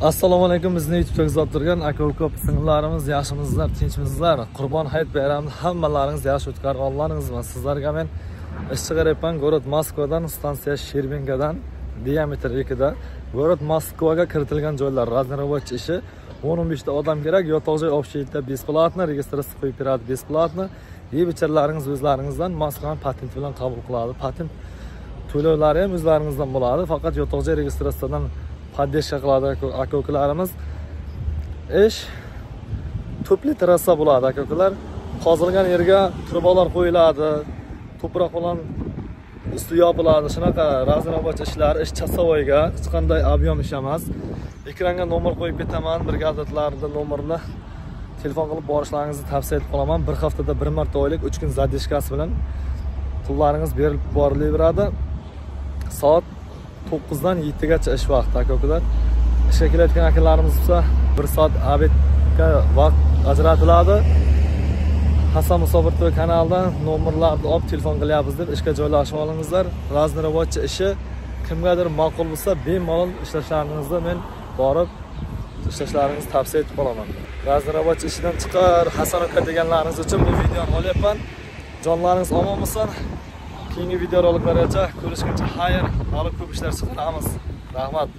Assalomu alaykum, bizni YouTube'da kuzatib turgan aka-uka singillarimiz, yaxshimisizlar, tinchmisizlar? Qurbon hayit bayramini hammalaringiz yaxshi o'tkazib olganingizmi? Sizlarga men ish chiqaryapman. Город Moskvadan, stansiya Sherbinkadan, diametr 2 da. Город Moskvaga kiritilgan joylar, raznorodniy ishi 15 ta odam kerak, yotoq joy общийda besplatno, registratsiya qo'yib beradi besplatno. Yebichalaringiz o'zlaringizdan Moskva patent bilan qabul qiladi. Patent to'lovlari ham o'zlaringizdan bo'ladi, faqat yotoq joy registratsiyadan podдержка qiladi aka-ukalarimiz. Ish to'pli terrasa bo'ladi aka-ukalar. Qozilgan yerga turbalar qo'yiladi, to'proq bilan usti yopiladi. Shunaqa raznorodniy ishlar, ish chasavoyga hech qanday ob'yom ish emas. Ekranga nomer qo'yib ketaman, brigadatlarda nomerni telefon qilib borishlaringizni tavsiya etib qolaman. Bir haftada bir marta oylik 3 kun zadishkasi bilan pullaringiz berilib borilaveradi. Soat 9 dan 7 gacha ish vaqti aka-ukalar. Ishga kelayotgan akalarimiz bo'lsa 1 soat obedga vaqt ajratiladi. Hasan Musofir TV kanalidan nomerlarni olib telefon qilyapmiz deb ishga joylashib olingizlar. Raznorodniy ishi kimgadir ma'qul bo'lsa, bemalol ishlashlaringizni men borib ishlashlaringizni tavsiya etib qolaman. Raznorodniy ishidan chiqar Hasan aka deganlaringiz uchun bu videoni olyapman. Jonlaringiz omon bo'lsin. Keyingi videoroliklargacha ko'rishguncha xayr, olib ko'p ishlar chiqaramiz. Rahmat.